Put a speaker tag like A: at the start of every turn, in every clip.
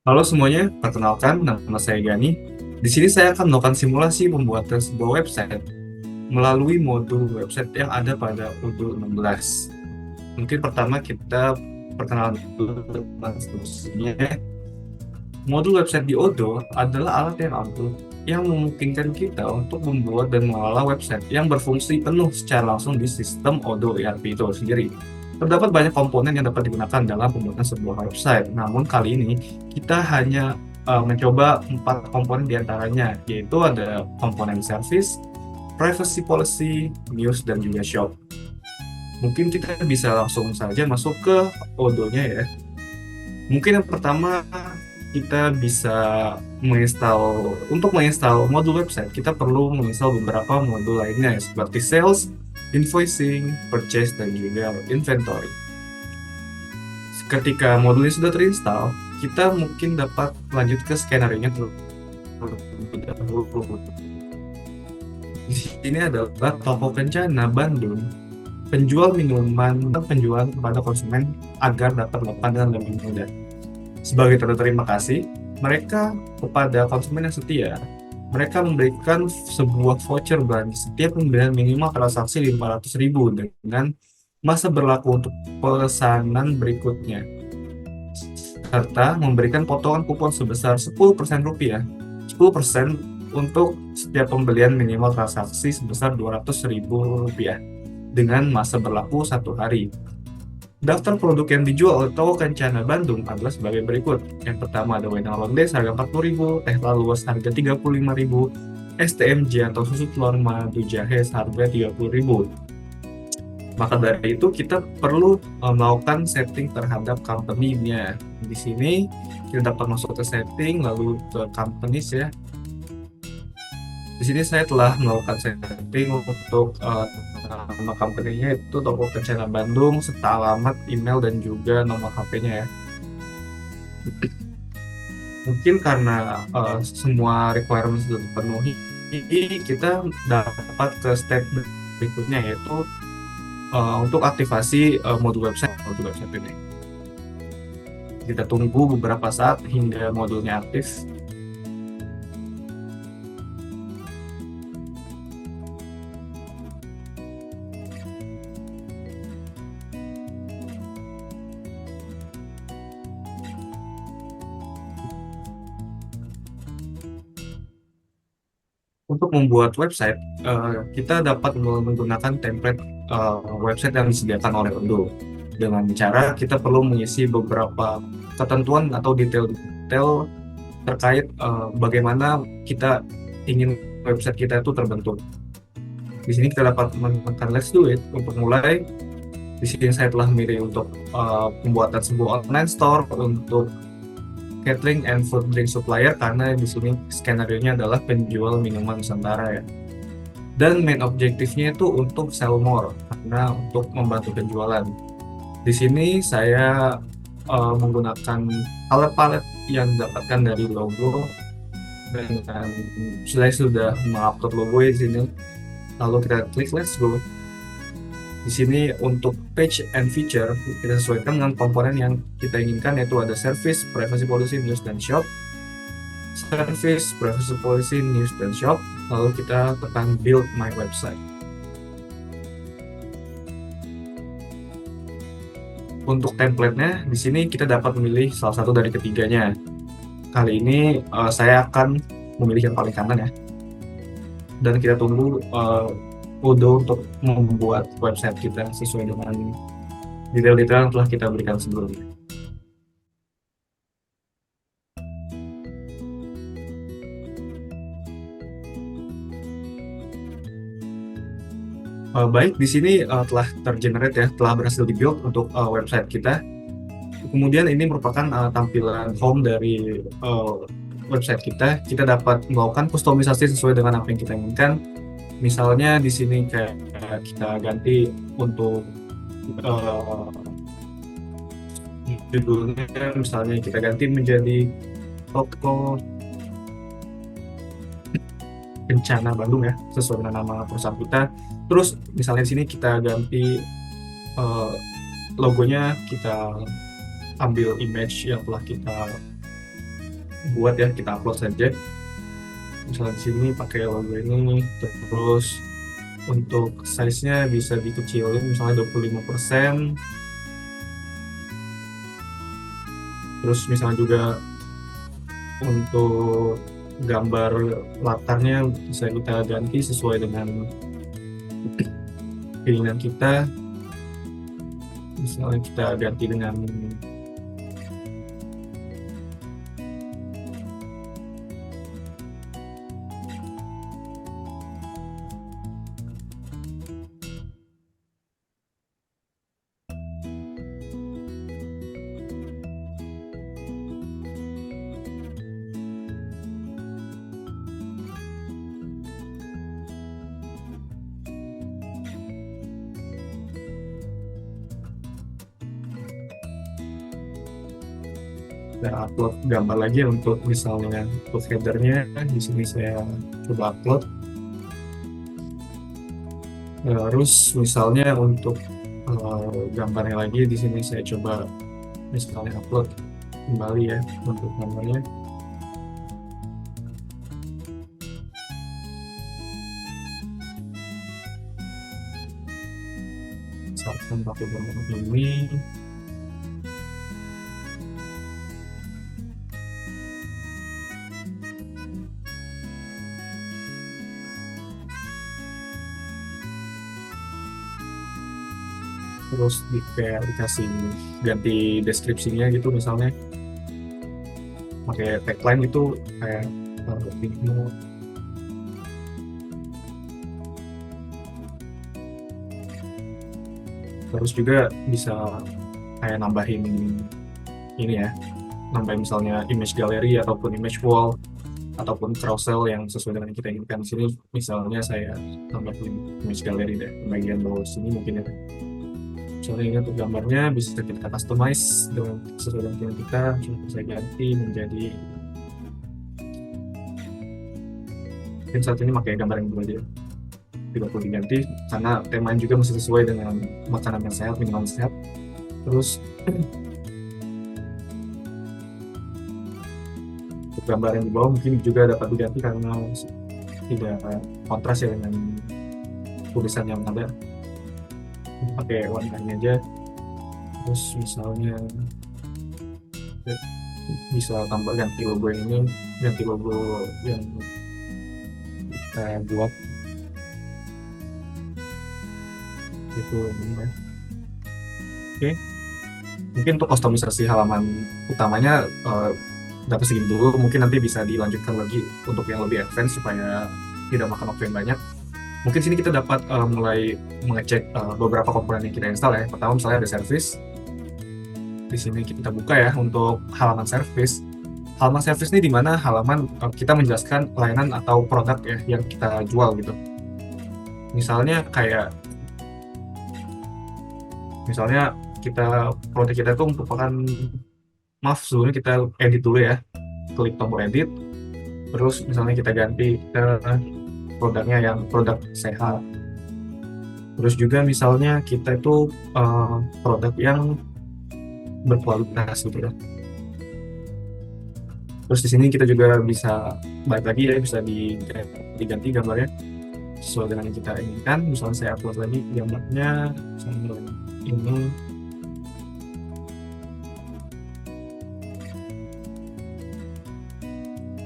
A: Halo semuanya, perkenalkan nama saya Gani. Di sini saya akan melakukan simulasi pembuatan sebuah website melalui modul website yang ada pada Odoo 16. Mungkin pertama kita perkenalan dulu tentang solusinya. Modul website di Odoo adalah alat yang ampuh yang memungkinkan kita untuk membuat dan mengelola website yang berfungsi penuh secara langsung di sistem Odoo ERP itu sendiri. Terdapat banyak komponen yang dapat digunakan dalam pembuatan sebuah website. Namun kali ini kita hanya mencoba 4 komponen diantaranya, yaitu ada komponen service, privacy policy, news, dan juga shop. Mungkin kita bisa langsung saja masuk ke Odoo-nya ya. Mungkin yang pertama kita bisa menginstal modul website, kita perlu menginstal beberapa modul lainnya ya, seperti sales, invoicing, purchase, dan juga inventory. Ketika modul ini sudah terinstall, kita mungkin dapat lanjut ke skenario-nya terlebih dahulu. Di sini adalah toko Kencana Bandung, penjual minuman dan penjual kepada konsumen agar dapat melakukan dengan lebih mudah. Sebagai tanda terima kasih mereka kepada konsumen yang setia, mereka memberikan sebuah voucher belanja setiap pembelian minimal transaksi 500.000 dengan masa berlaku untuk pesanan berikutnya, serta memberikan potongan kupon sebesar 10% rupiah, 10% untuk setiap pembelian minimal transaksi sebesar 200.000 rupiah dengan masa berlaku 1 hari. Daftar produk yang dijual oleh toko Kencana Bandung adalah sebagai berikut. Yang pertama ada Wenang Ronde harga 40.000, teh laluas harga 35.000, STMJ atau susu telur madu jahe harga 30.000. Maka dari itu kita perlu melakukan setting terhadap company-nya. Di sini kita dapat masuk ke setting lalu ke companies ya. Di sini saya telah melakukan setting untuk nama company-nya itu Toko Kencana Bandung, serta alamat, email, dan juga nomor HP-nya ya. Mungkin karena semua requirement sudah dipenuhi, kita dapat ke step berikutnya, yaitu untuk aktivasi modul website ini. Kita tunggu beberapa saat hingga modulnya aktif. Untuk membuat website, kita dapat menggunakan template website yang disediakan oleh Odoo. Dengan cara kita perlu mengisi beberapa ketentuan atau detail-detail terkait bagaimana kita ingin website kita itu terbentuk. Di sini kita dapat menekan Let's Do It. Untuk mulai, di sini saya telah memilih untuk pembuatan sebuah online store untuk catering and food drink supplier, karena di sini skenario-nya adalah penjual minuman Nusantara ya. Dan main objektifnya itu untuk sell more, karena untuk membantu penjualan. Di sini saya menggunakan palet-palet yang didapatkan dari logo, dan saya sudah mengupload logo di sini. Lalu kita klik Let's Go. Di sini untuk page and feature kita sesuaikan dengan komponen yang kita inginkan, yaitu ada service, privacy policy, news, dan shop. Service, privacy policy, news, dan shop. Lalu kita tekan build my website. Untuk template-nya di sini kita dapat memilih salah satu dari ketiganya. Kali ini saya akan memilih yang paling kanan ya. Dan kita tunggu Odoo untuk membuat website kita sesuai dengan detail-detail yang telah kita berikan sebelumnya. Baik, di sini telah tergenerate ya, telah berhasil dibuild untuk website kita. Kemudian ini merupakan tampilan home dari website kita. Kita dapat melakukan kustomisasi sesuai dengan apa yang kita inginkan. Misalnya di sini kayak kita ganti untuk judulnya, misalnya kita ganti menjadi Toko Kencana Bandung ya, sesuai dengan nama perusahaan kita. Terus misalnya di sini kita ganti logonya, kita ambil image yang telah kita buat ya, kita upload saja. Misalnya di sini pakai logo ini, terus untuk size-nya bisa dikecilin misalnya 25%. Terus misalnya juga untuk gambar latarnya bisa kita ganti sesuai dengan keinginan kita. Misalnya kita ganti dengan upload gambar lagi untuk misalnya untuk headernya. Di sini saya coba upload. Terus misalnya untuk gambarnya lagi, di sini saya coba misalnya upload kembali ya untuk gambarnya. Misalkan pakai gambar ini. Terus kayak dikasih ganti deskripsinya gitu, misalnya pakai tagline itu kayak bingung. Terus juga bisa kayak nambahin ini ya, nambahin misalnya image gallery ataupun image wall ataupun carousel yang sesuai dengan yang kita inginkan. Di sini misalnya saya tambahin image gallery deh bagian bawah sini mungkin ya. Misalnya ini untuk gambarnya bisa kita customize dengan sesuai dengan yang kita. Misalnya saya ganti menjadi, mungkin saat ini pakai gambar yang dulu aja, tidak perlu diganti karena temanya juga masih sesuai dengan makanan yang sehat, minuman sehat. Terus untuk gambar yang di bawah mungkin juga dapat diganti karena tidak kontras ya dengan tulisan yang ada, pakai warna ini aja. Terus misalnya bisa tambah ganti logo ini, ganti logo yang kita buat itu ya. Oke, mungkin untuk kustomisasi halaman utamanya dapat segini dulu. Mungkin nanti bisa dilanjutkan lagi untuk yang lebih advance supaya tidak makan waktu yang banyak. Mungkin sini kita dapat mulai mengecek beberapa komponen yang kita install ya. Pertama misalnya ada service. Di sini kita buka ya untuk halaman service. Halaman service ini di mana halaman kita menjelaskan layanan atau produk ya yang kita jual gitu. Misalnya produk kita itu merupakan, maaf sebelumnya kita edit dulu ya, klik tombol edit, terus misalnya kita ganti ke produknya yang produk sehat. Terus juga misalnya kita itu produk yang berkualitas gitu ya. Terus di sini kita juga bisa balik lagi ya, bisa diganti gambarnya sesuai dengan yang kita inginkan. Misalnya saya upload lagi gambarnya, misalnya ini.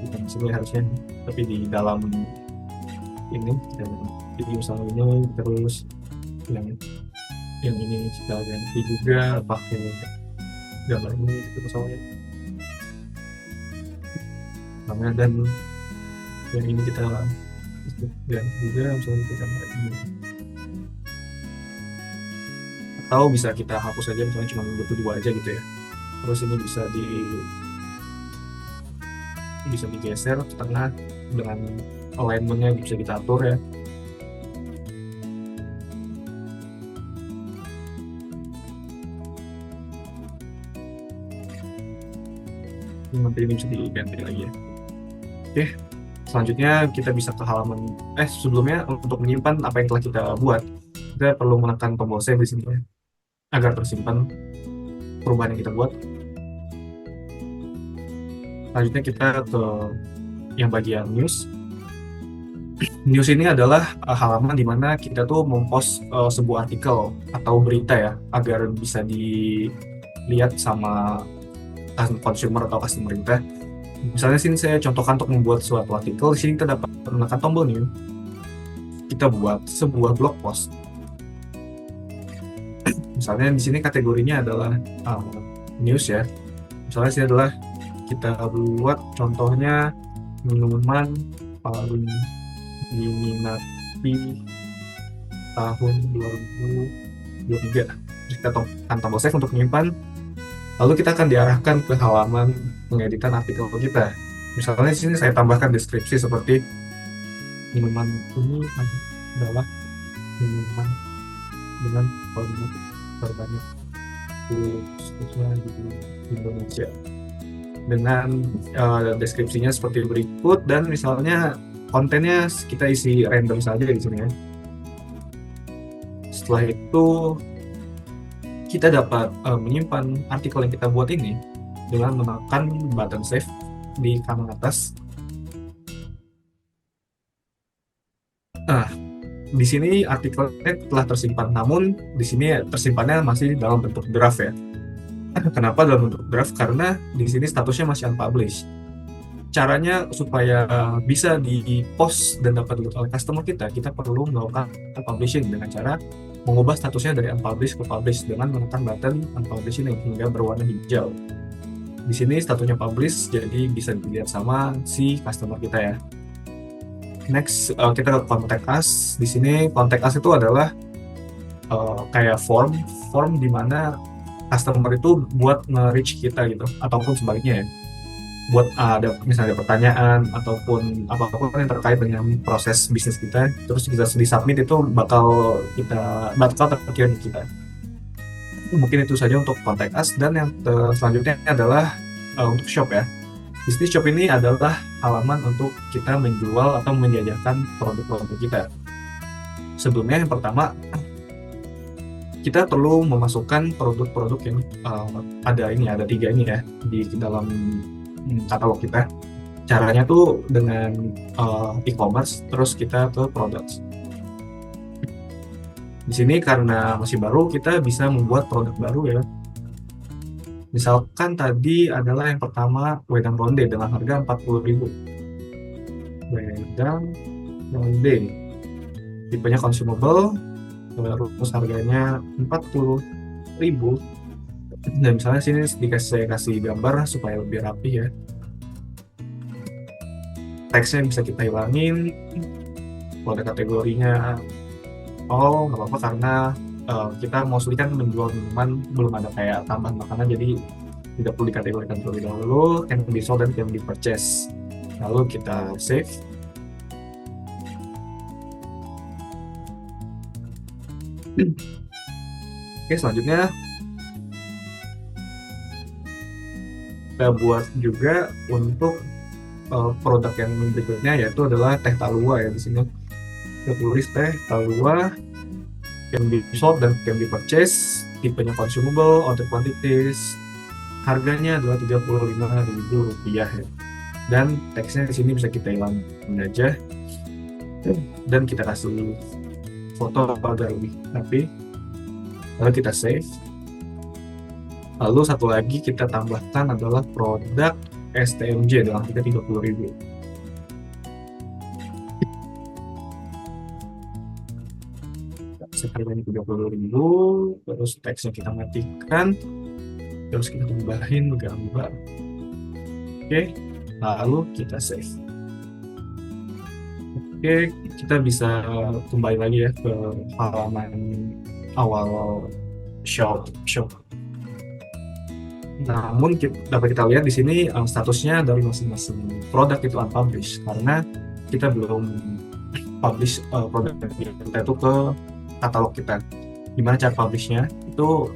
A: Bukan sini harusnya, tapi di dalam ini. Jadi misalnya ini, terus yang ini kita ganti juga pakai gambar ini gitu misalnya. Dan yang ini kita ganti juga misalnya kita gambar ini. Atau bisa kita hapus aja misalnya cuma butuh 2 aja gitu ya. Terus ini bisa digeser ke tengah dengan alignmentnya bisa kita atur ya. Nanti ini bisa diganti lagi ya. Oke, selanjutnya kita bisa ke halaman sebelumnya untuk menyimpan apa yang telah kita buat, kita perlu menekan tombol save di sini ya, agar tersimpan perubahan yang kita buat. Selanjutnya kita ke yang bagian news. News ini adalah halaman di mana kita tuh mempost sebuah artikel atau berita ya, agar bisa dilihat sama consumer atau customer kita. Misalnya sini saya contohkan untuk membuat suatu artikel. Di sini kita dapat menekan tombol new. Kita buat sebuah blog post. Misalnya di sini kategorinya adalah news ya. Misalnya sini adalah kita buat contohnya minuman paling diminati tahun 2023. Terus kita tekan tombol save untuk menyimpan. Lalu kita akan diarahkan ke halaman pengeditan artikel kita. Misalnya di sini saya tambahkan deskripsi seperti minuman ini adalah minuman dengan volume terbanyak di Indonesia, dengan deskripsinya seperti berikut, dan misalnya kontennya kita isi random saja di sini ya. Setelah itu kita dapat menyimpan artikel yang kita buat ini dengan menekan button save di kanan atas. Nah, di sini artikelnya telah tersimpan, namun di sini tersimpannya masih dalam bentuk draft ya. Kenapa dalam bentuk draft? Karena di sini statusnya masih unpublished. Caranya supaya bisa di-post dan dapat dilihat oleh customer kita perlu melakukan publishing dengan cara mengubah statusnya dari unpublished ke published dengan menekan button unpublishing hingga berwarna hijau. Di sini statusnya publish, jadi bisa dilihat sama si customer kita ya. Next, kita ke contact us. Di sini contact us itu adalah kayak form di mana customer itu buat nge-reach kita gitu, ataupun sebaliknya ya. Buat ada misalnya pertanyaan ataupun apapun yang terkait dengan proses bisnis kita, terus kita di-submit itu bakal terkirim ke kita. Mungkin itu saja untuk contact us. Dan yang selanjutnya adalah untuk shop ya. Di sini shop ini adalah halaman untuk kita menjual atau menjajakan produk-produk kita. Sebelumnya yang pertama, kita perlu memasukkan produk-produk yang ada 3 ini ya di dalam katalog kita. Caranya tuh dengan e-commerce, terus kita ke products. Di sini karena masih baru, kita bisa membuat produk baru ya. Misalkan tadi adalah yang pertama wedang ronde dengan harga 40.000. Wedang ronde, tipenya consumable, terus harganya 40.000. Dan misalnya sini saya kasih gambar supaya lebih rapi ya. Teksnya bisa kita hilangin, kode kategorinya nggak apa-apa karena kita mostly kan menjual minuman, belum ada kayak tambahan makanan, jadi tidak perlu dikategorikan terlebih dahulu. Can be sold dan can be purchased. Lalu kita save. Oke, selanjutnya kita buat juga untuk produk yang berikutnya, yaitu adalah teh talua ya. Di sini kita tulis teh talua can be sold dan can be purchased, tipenya consumable, order quantities, harganya adalah Rp35.000 ya. Dan teksnya di sini bisa kita hilangin aja dan kita kasih foto agar lebih rapi. Lalu kita save. Lalu satu lagi kita tambahkan adalah produk STMJ dengan harga Rp30.000. Harganya Rp30.000, terus teksnya kita matikan, terus kita tambahin gambar. Oke, lalu kita save. Oke, kita bisa kembali lagi ya ke halaman awal shop. Namun dapat kita lihat di sini statusnya dari masing-masing produk itu unpublished karena kita belum publish produk kita itu ke katalog kita. Gimana cara publishnya? Itu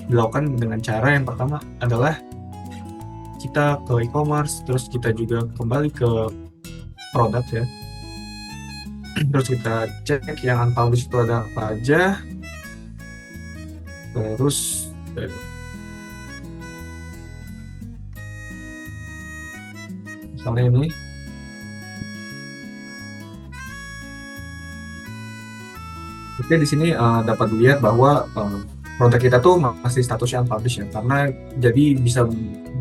A: dilakukan dengan cara yang pertama adalah kita ke e-commerce, terus kita juga kembali ke produk ya. Terus kita cek yang unpublished itu ada apa aja. Terus Misalnya ini, oke di sini dapat dilihat bahwa produk kita tuh masih statusnya unpublished ya, karena jadi bisa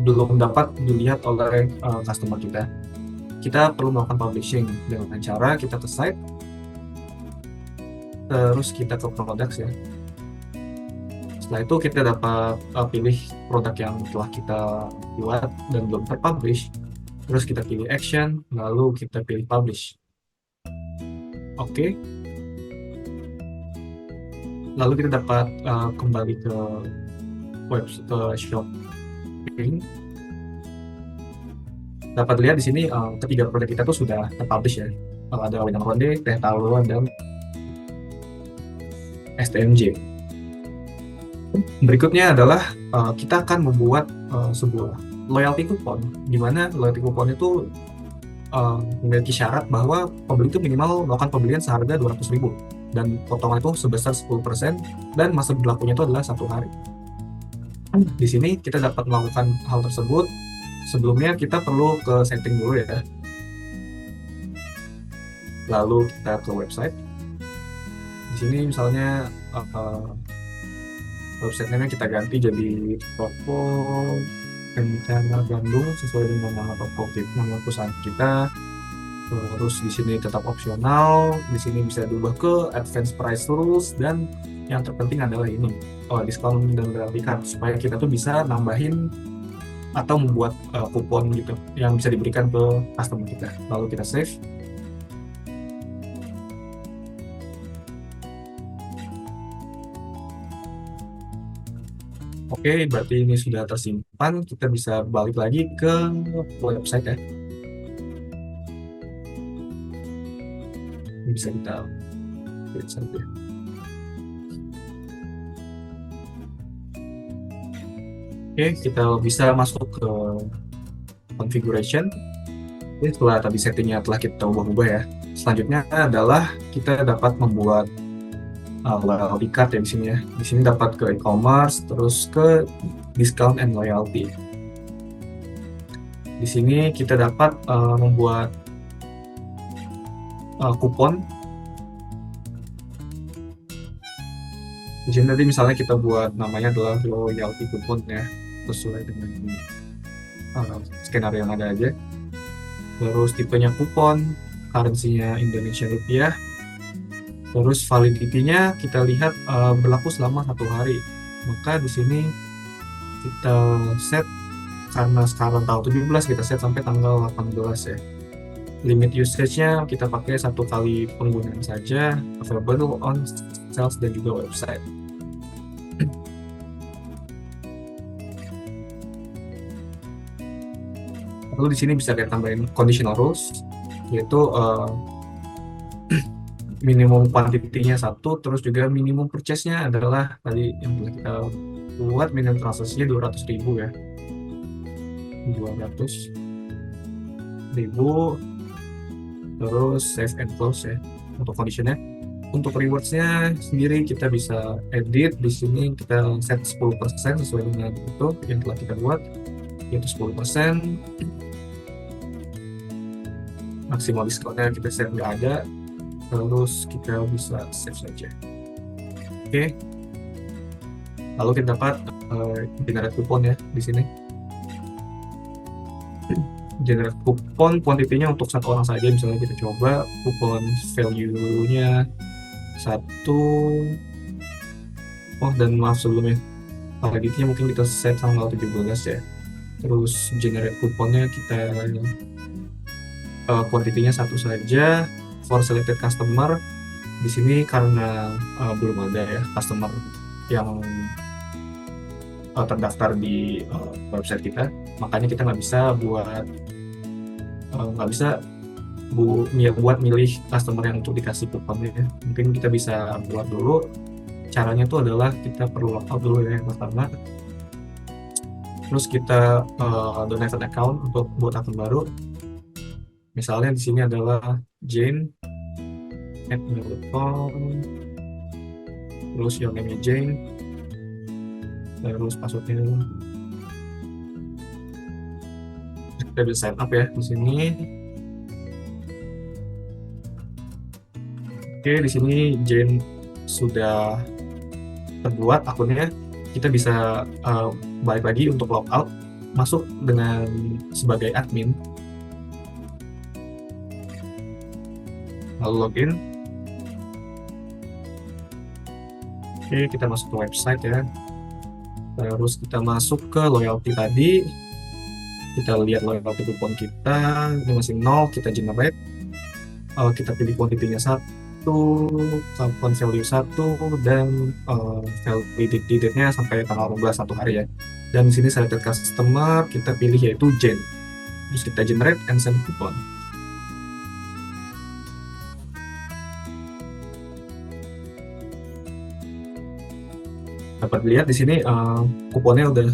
A: belum dapat dilihat oleh customer kita. Kita perlu melakukan publishing dengan cara kita ke site, terus kita ke products ya. Setelah itu kita dapat pilih produk yang telah kita buat dan belum terpublish. Terus kita pilih action, lalu kita pilih publish. Oke. Lalu kita dapat kembali ke website ke shopping. Dapat lihat di sini ketiga produk kita tuh sudah terpublish ya. Ada Wedang Ronde, Teh Talua, dan STMJ. Berikutnya adalah kita akan membuat sebuah loyalty coupon, di mana loyalty coupon itu memiliki syarat bahwa pembeli itu minimal melakukan pembelian seharga 200.000 dan potongan itu sebesar 10% dan masa berlakunya itu adalah 1 hari. Di sini kita dapat melakukan hal tersebut. Sebelumnya kita perlu ke setting dulu ya. Lalu kita ke website. Di sini misalnya website name kita ganti jadi Toko Kencana Bandung sesuai dengan nama perusahaan kita. Terus di sini tetap opsional, di sini bisa diubah ke advance price rules, dan yang terpenting adalah ini, diskon dan loyalty card, supaya kita tuh bisa nambahin atau membuat kupon gitu yang bisa diberikan ke customer kita. Lalu kita save. Oke, berarti ini sudah tersimpan. Kita bisa balik lagi ke website ya. Ini bisa kita lihat saja. Oke, kita bisa masuk ke configuration. Ini setelah tadi settingnya telah kita ubah-ubah ya. Selanjutnya adalah kita dapat membuat loyalty card ya di sini ya. Di sini dapat ke e-commerce, terus ke discount and loyalty. Di sini kita dapat membuat kupon. Di sini nanti misalnya kita buat namanya adalah loyalty kupon ya, sesuai dengan skenario yang ada aja. Terus tipenya kupon, currency-nya Indonesia rupiah. Terus validity-nya kita lihat berlaku selama 1 hari. Maka di sini kita set, karena sekarang tanggal 17, kita set sampai tanggal 18 ya. Limit usage-nya kita pakai 1 kali penggunaan saja, available on sales dan juga website. Lalu di sini bisa kita tambahin conditional rules, yaitu minimum quantity-nya 1, terus juga minimum purchase-nya adalah tadi yang telah kita buat, minimum transaksinya 200.000 ya. 200.000. Terus save and close ya untuk conditionnya. Untuk rewards-nya sendiri kita bisa edit. Di sini kita set 10% sesuai dengan itu yang telah kita buat, yaitu 10%. Maksimal diskonnya kita set nggak ada. Terus kita bisa save saja. Oke. Lalu kita dapat generate kupon ya di sini. Generate kupon, kuantitinya untuk 1 orang saja. Misalnya kita coba kupon value-nya 1. Dan maaf sebelumnya, validity-nya mungkin kita set tanggal 17 ya. Terus generate kuponnya kita kuantitinya 1 saja. For selected customer, di sini karena belum ada ya customer yang terdaftar di website kita, makanya kita nggak bisa buat buat milih customer yang untuk dikasih kuponnya ya. Mungkin kita bisa buat dulu. Caranya itu adalah kita perlu logout dulu ya yang pertama. Terus kita donate an account untuk buat akun baru. Misalnya di sini adalah Jane@gmail.com, terus username-nya Jane, terus passwordnya. Kita bisa sign up ya di sini. Oke, di sini Jane sudah terbuat akunnya. Kita bisa balik lagi untuk logout, masuk dengan sebagai admin, lalu login. Oke, kita masuk ke website ya. Terus kita masuk ke loyalty tadi. Kita lihat loyalty coupon kita, ini masih 0, kita generate. Kita pilih quantity-nya 1, coupon value 1, dan validity date-nya sampai tanggal 15, 1 hari ya. Dan di sini selected customer, kita pilih yaitu Jane. Terus kita generate and send coupon. Dapat lihat di sini kuponnya udah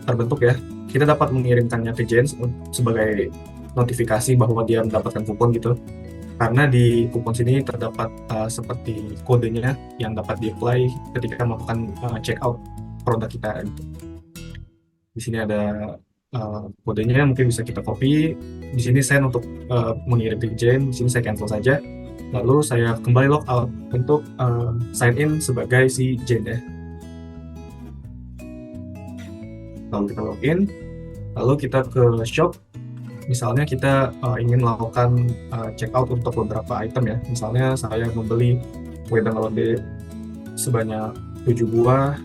A: terbentuk ya. Kita dapat mengirimkannya ke Jane sebagai notifikasi bahwa dia mendapatkan kupon gitu. Karena di kupon sini terdapat seperti kodenya yang dapat di-apply ketika melakukan check out produk kita. Di sini ada kodenya, mungkin bisa kita copy. Di sini send untuk mengirim ke Jane. Di sini saya cancel saja. Lalu saya kembali logout untuk sign in sebagai si Jane ya. Lalu kita login, lalu kita ke shop. Misalnya kita ingin melakukan check out untuk beberapa item ya. Misalnya saya membeli wedang londe sebanyak 7 buah.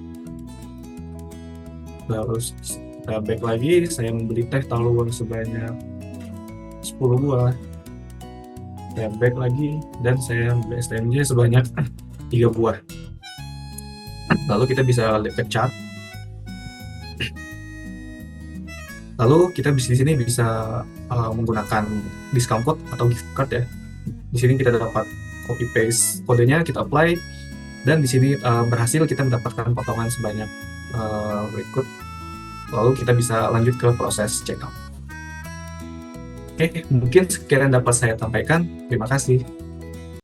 A: Terus kita back lagi, saya membeli teh talua sebanyak 10 buah. Saya back lagi dan saya membeli STMJ sebanyak 3 buah. Lalu kita bisa lihat ke chart. Lalu kita di sini bisa menggunakan discount code atau gift card ya. Di sini kita dapat copy paste kodenya, kita apply, dan di sini berhasil kita mendapatkan potongan sebanyak berikut. Lalu kita bisa lanjut ke proses checkout. Oke, mungkin sekian dapat saya sampaikan. Terima kasih.